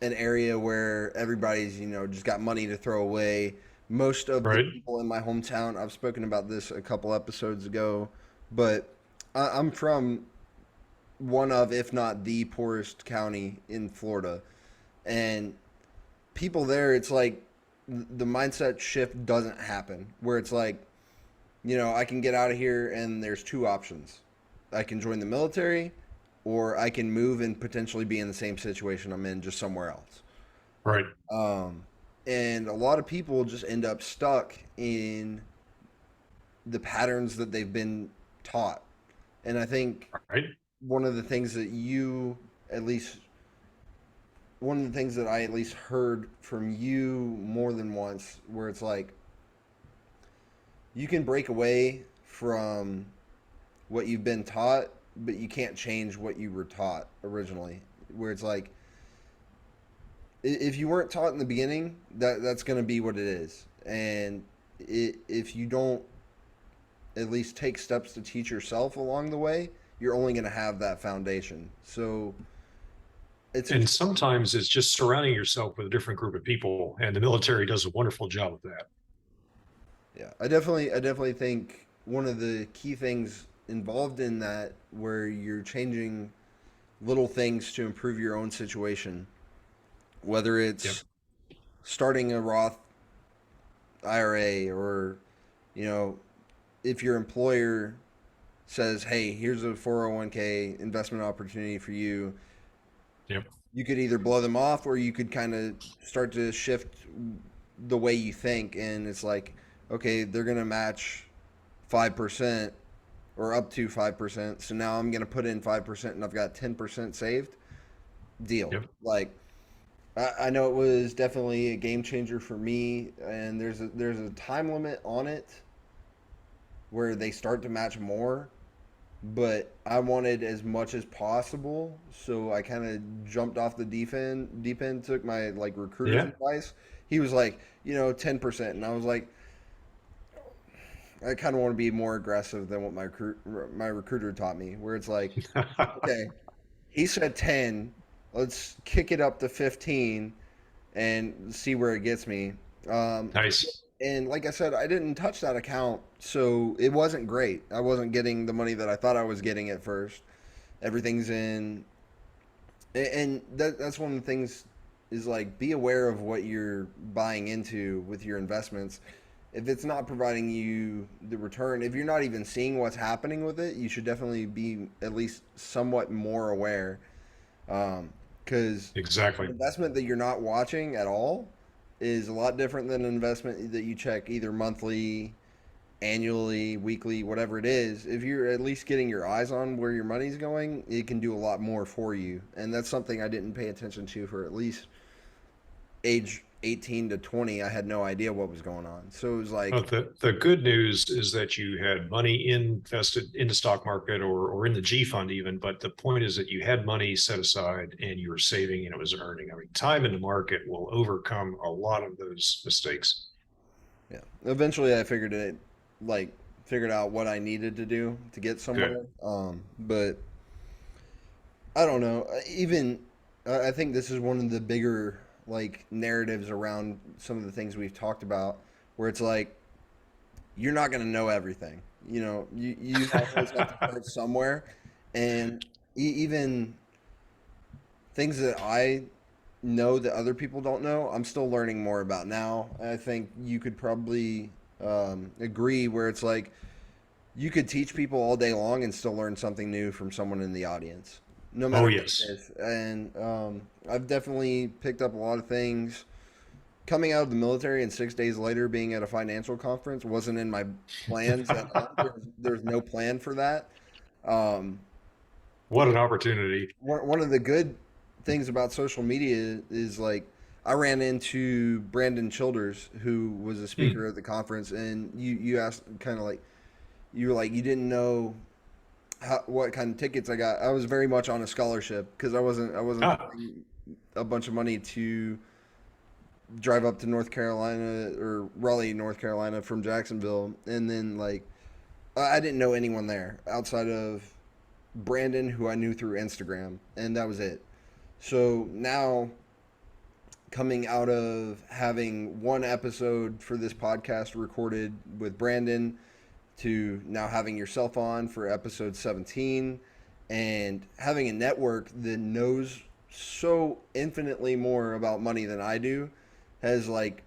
an area where everybody's just got money to throw away. Most of the Right. people in my hometown, I've spoken about this a couple episodes ago, but I'm from one of, if not the poorest county in Florida, and people there, it's like the mindset shift doesn't happen. Where it's like, I can get out of here, and there's two options: I can join the military, or I can move and potentially be in the same situation I'm in, just somewhere else. Right. Um, and a lot of people just end up stuck in the patterns that they've been taught. And I think Right. one of the things that you, at least, one of the things that I at least heard from you more than once, where it's like, you can break away from what you've been taught, but you can't change what you were taught originally. Where it's like, if you weren't taught in the beginning, that's going to be what it is. And if you don't at least take steps to teach yourself along the way, you're only going to have that foundation. So it's And sometimes it's just surrounding yourself with a different group of people, and the military does a wonderful job of that. yeah, I definitely think one of the key things involved in that, where you're changing little things to improve your own situation, whether Yep. it's starting a Roth IRA, or you know if your employer says, hey, here's a 401k investment opportunity for you, Yep. you could either blow them off, or you could kind of start to shift the way you think. And it's like, okay, they're going to match 5% or up to 5%. So now I'm going to put in 5% and I've got 10% saved. Deal. Yep. Like, I know it was definitely a game changer for me. And there's a time limit on it where they start to match more. but I wanted as much as possible. So I kind of jumped off the deep end, took my like recruiter's Yeah. advice. He was like, 10%. And I was like, I kind of want to be more aggressive than what my recruiter taught me, where it's like, okay, he said 10, let's kick it up to 15 and see where it gets me. Um, Nice. and like I said, I didn't touch that account, so it wasn't great. I wasn't getting the money that I thought I was getting at first. Everything's in, and that's one of the things is like be aware of what you're buying into with your investments. If it's not providing you the return, if you're not even seeing what's happening with it, you should definitely be at least somewhat more aware. Because an Exactly. investment that you're not watching at all is a lot different than an investment that you check either monthly, annually, weekly, whatever it is. If you're at least getting your eyes on where your money's going, it can do a lot more for you. And that's something I didn't pay attention to for at least age 18 to 20. I had no idea what was going on. So it was like, But the good news is that you had money invested in the stock market or in the G fund even. But the point is that you had money set aside and you were saving and it was earning. I mean, time in the market will overcome a lot of those mistakes. yeah. Eventually, I like, figured out what I needed to do to get Good. somewhere. But I don't know. Even I think this is one of the bigger like narratives around some of the things we've talked about, where it's like you're not going to know everything. You always have to start somewhere, and even things that I know that other people don't know, I'm still learning more about now. I think you could probably agree where it's like you could teach people all day long and still learn something new from someone in the audience, no Oh, matter what it yes. is. And I've definitely picked up a lot of things. Coming out of the military and 6 days later being at a financial conference wasn't in my plans at all. There's no plan for that. Um, What an opportunity. one of the good things about social media is like I ran into Brandon Childers, who was a Hmm. speaker at the conference, and you asked kind of like you were like you didn't know what kind of tickets I got. I was very much on a scholarship because I wasn't Ah, paying a bunch of money to drive up to North Carolina or Raleigh, North Carolina from Jacksonville, and then like I didn't know anyone there outside of Brandon, who I knew through Instagram, and that was it. So now, coming out of having one episode for this podcast recorded with Brandon to now having yourself on for episode 17 and having a network that knows so infinitely more about money than I do has like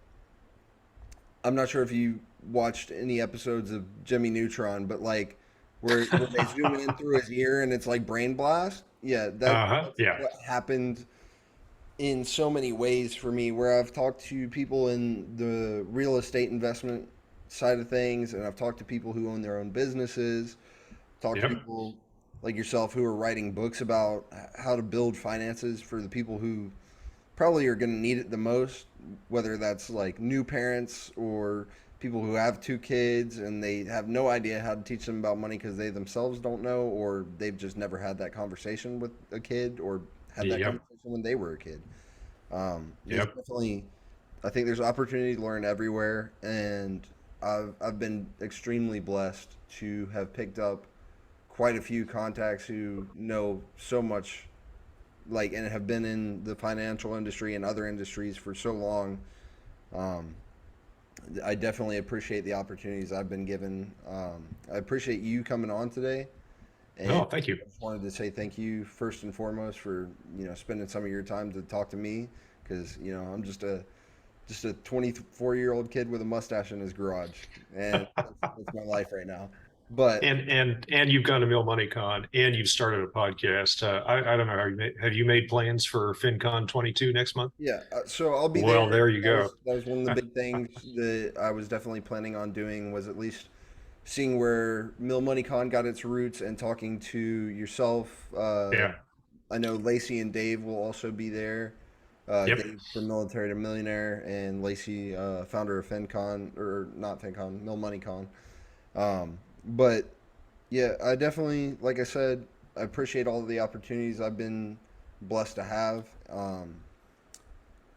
I'm not sure if you watched any episodes of Jimmy Neutron, but like where they zoom in through his ear and it's like brain blast. Yeah, uh-huh. that's Yeah. what happened in so many ways for me. Where I've talked to people in the real estate investment side of things, and I've talked to people who own their own businesses. Talked to Yep. people like yourself who are writing books about how to build finances for the people who probably are going to need it the most, whether that's like new parents or people who have two kids and they have no idea how to teach them about money because they themselves don't know, or they've just never had that conversation with a kid or had that Yep. conversation when they were a kid. There's Yep. definitely, I think there's opportunity to learn everywhere, and I've been extremely blessed to have picked up quite a few contacts who know so much like and have been in the financial industry and other industries for so long. Um, I definitely appreciate the opportunities I've been given. I appreciate you coming on today, and No, thank you. I just wanted to say thank you first and foremost for spending some of your time to talk to me because I'm just a 24-year-old kid with a mustache in his garage, and that's my life right now. But And you've gone to Mill Money Con and you've started a podcast. I don't know have you made plans for FinCon 22 next month? yeah, so I'll be Well, there. there you That go. was one of the big things that I was definitely planning on doing was at least seeing where Mill Money Con got its roots and talking to yourself. Yeah. I know Lacey and Dave will also be there. Yep. Dave from Military to Millionaire and Lacey, founder of FinCon or not FinCon, Mill Money Con. But Yeah, I definitely, like I said, I appreciate all of the opportunities I've been blessed to have.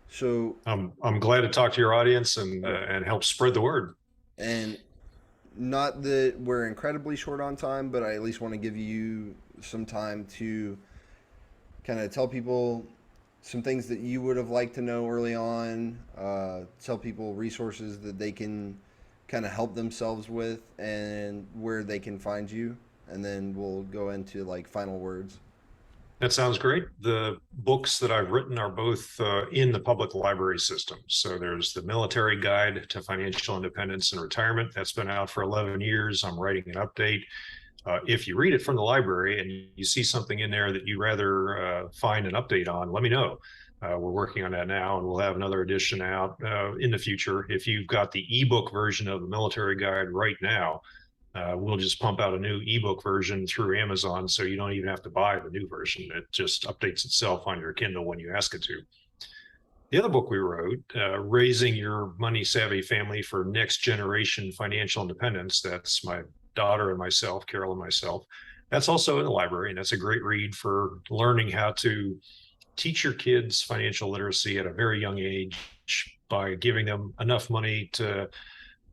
So, I'm glad to talk to your audience and help spread the word. and not that we're incredibly short on time, but I at least want to give you some time to kind of tell people some things that you would have liked to know early on, tell people resources that they can kind of help themselves with, and where they can find you. And then we'll go into like final words. That sounds great. The books that I've written are both in the public library system. So there's the Military Guide to Financial Independence and Retirement. That's been out for 11 years. I'm writing an update. If you read it from the library and you see something in there that you'd rather find an update on, let me know. We're working on that now, and we'll have another edition out in the future. If you've got the ebook version of the Military Guide right now, we'll just pump out a new ebook version through Amazon, so you don't even have to buy the new version. It just updates itself on your Kindle when you ask it to. The other book we wrote, Raising Your Money Savvy Family for Next Generation Financial Independence, that's my daughter and myself, Carol and myself. That's also in the library, and that's a great read for learning how to teach your kids financial literacy at a very young age by giving them enough money to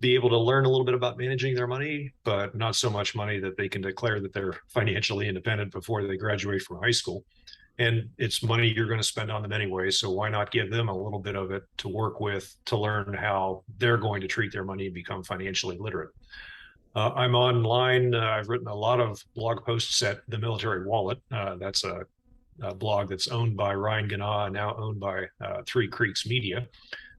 be able to learn a little bit about managing their money, but not so much money that they can declare that they're financially independent before they graduate from high school. And it's money you're going to spend on them anyway. So why not give them a little bit of it to work with to learn how they're going to treat their money and become financially literate? I'm online. I've written a lot of blog posts at the Military Wallet. That's a blog that's owned by Ryan Ganaugh, now owned by Three Creeks Media.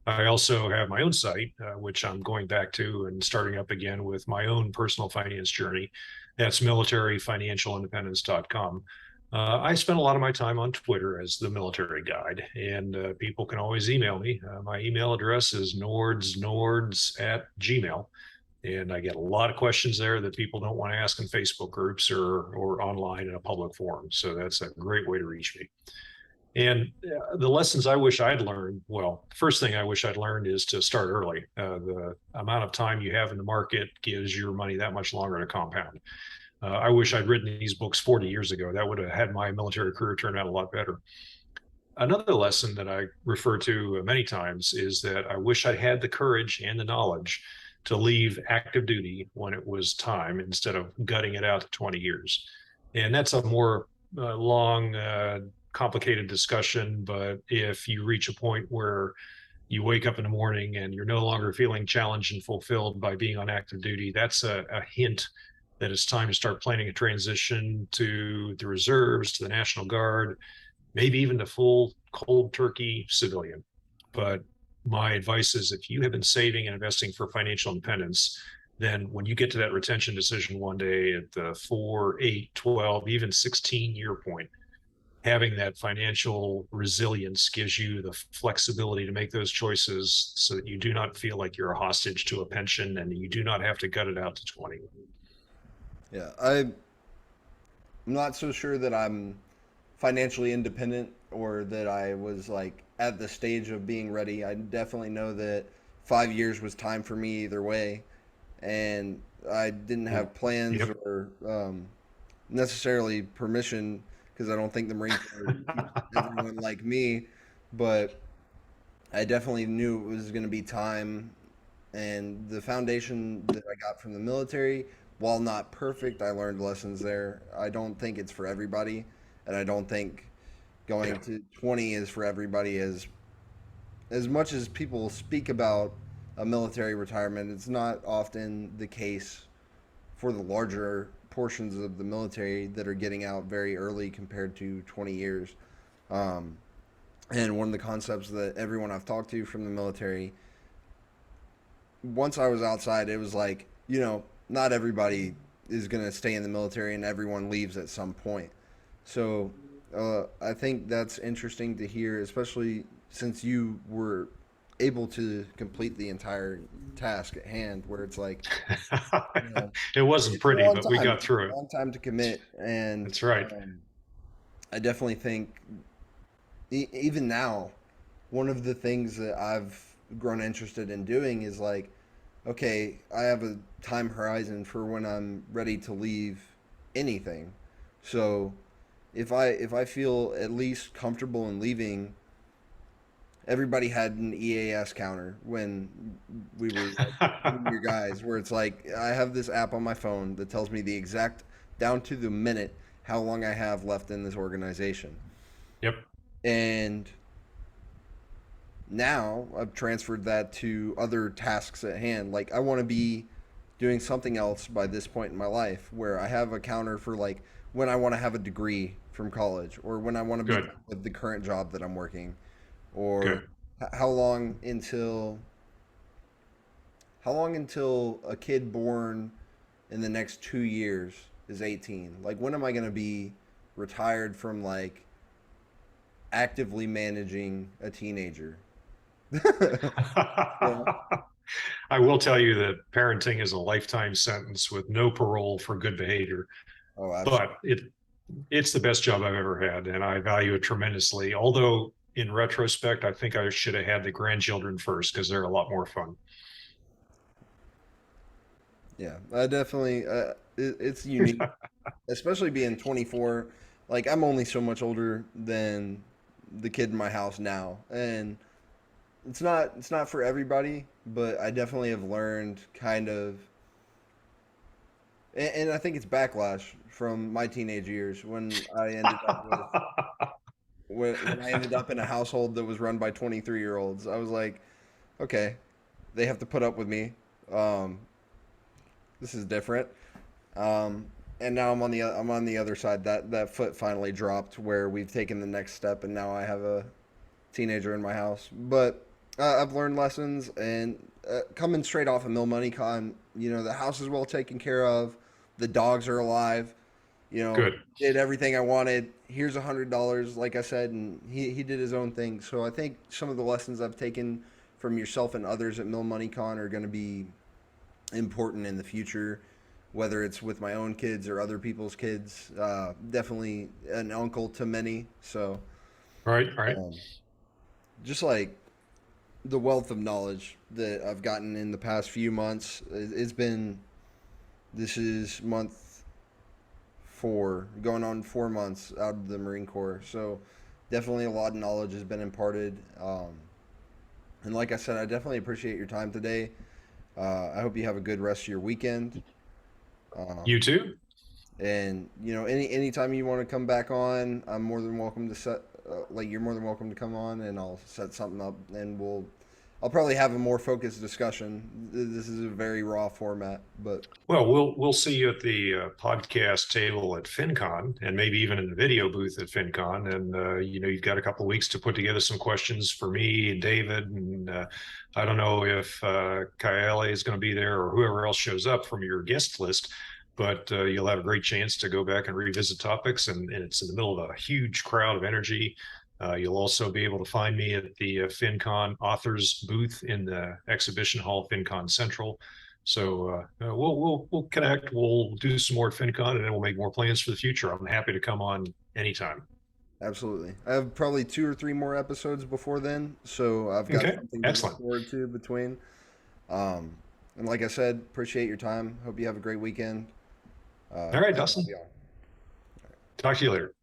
I also have my own site, which I'm going back to and starting up again with my own personal finance journey. That's militaryfinancialindependence.com. I spend a lot of my time on Twitter as the military guide, and people can always email me. My email address is nords at gmail. And I get a lot of questions there that people don't want to ask in Facebook groups or online in a public forum. So that's a great way to reach me. And the lessons I wish I'd learned, well, first thing I wish I'd learned is to start early. The amount of time you have in the market gives your money that much longer to compound. I wish I'd written these books 40 years ago. That would have had my military career turn out a lot better. Another lesson that I refer to many times is that I wish I had the courage and the knowledge to leave active duty when it was time instead of gutting it out to 20 years. And that's a more long, complicated discussion. But if you reach a point where you wake up in the morning and you're no longer feeling challenged and fulfilled by being on active duty, that's a hint that it's time to start planning a transition to the reserves, to the National Guard, maybe even to full cold turkey civilian. But my advice is if you have been saving and investing for financial independence, then when you get to that retention decision one day at the 4, 8, 12, even 16-year point, having that financial resilience gives you the flexibility to make those choices so that you do not feel like you're a hostage to a pension and you do not have to gut it out to 20. Yeah, I'm not so sure that I'm financially independent or that I was like at the stage of being ready. I definitely know that 5 years was time for me either way, and I didn't have plans Yep. or necessarily permission because I don't think the Marine Corps keeps everyone like me, but I definitely knew it was going to be time, and the foundation that I got from the military, while not perfect, I learned lessons there. I don't think it's for everybody, and I don't think going Yeah. to 20 is for everybody. As much as people speak about a military retirement, it's not often the case for the larger portions of the military that are getting out very early compared to 20 years. Um, and one of the concepts that everyone I've talked to from the military, once I was outside, it was like, not everybody is going to stay in the military and everyone leaves at some point. So I think that's interesting to hear, especially since you were able to complete the entire task at hand, where it's like, you know, It wasn't it's a pretty, long but we time. got It's through a it. long time to commit, and That's right. I definitely think even now, one of the things that I've grown interested in doing is like okay, I have a time horizon for when I'm ready to leave anything. So if I feel at least comfortable in leaving, everybody had an EAS counter when we were like junior guys, where it's like I have this app on my phone that tells me the exact down to the minute how long I have left in this organization. Yep. And now I've transferred that to other tasks at hand. Like I want to be doing something else by this point in my life where I have a counter for like when I want to have a degree from college or when I want to be Good. done with the current job that I'm working or Good. how long until a kid born in the next 2 years is 18? Like when am I going to be retired from like actively managing a teenager? Yeah. I will tell you that parenting is a lifetime sentence with no parole for good behavior, Oh, absolutely. but it's the best job I've ever had, and I value it tremendously. Although in retrospect, I think I should have had the grandchildren first because they're a lot more fun. Yeah, I definitely. It's unique, especially being 24. Like I'm only so much older than the kid in my house now, and it's not for everybody. But I definitely have learned kind of, and I think it's backlash from my teenage years when I ended up in a household that was run by 23-year-olds. I was like, okay, they have to put up with me. Um, this is different. And now I'm on the other side. That foot finally dropped where we've taken the next step, and now I have a teenager in my house. But I've learned lessons, and coming straight off of Mill Money Con, the house is well taken care of, the dogs are alive. Good. Did everything I wanted. Here's $100, like I said, and he did his own thing. So I think some of the lessons I've taken from yourself and others at Mill Money Con are going to be important in the future, whether it's with my own kids or other people's kids. Definitely an uncle to many. So All right. All right. um, just like the wealth of knowledge that I've gotten in the past few months, it's been, this is month 4, going on 4 months out of the Marine Corps. So definitely a lot of knowledge has been imparted. And like I said, I definitely appreciate your time today. I hope you have a good rest of your weekend. You Um, too. And anytime you want to come back on, I'm more than welcome to you're more than welcome to come on, and I'll set something up, and I'll probably have a more focused discussion. This is a very raw format, but Well, we'll see you at the podcast table at FinCon, and maybe even in the video booth at FinCon. And you've got a couple of weeks to put together some questions for me and David. And I don't know if Kyle is going to be there or whoever else shows up from your guest list, but you'll have a great chance to go back and revisit topics. And it's in the middle of a huge crowd of energy. You'll also be able to find me at the FinCon authors booth in the exhibition hall, FinCon Central. So we'll connect. We'll do some more at FinCon, and then we'll make more plans for the future. I'm happy to come on anytime. absolutely. I have probably 2 or 3 more episodes before then, so I've got Okay, something to look excellent. forward to between. Um, and like I said, appreciate your time. Hope you have a great weekend. All right, Glad to have Dustin. you on. Talk to you later.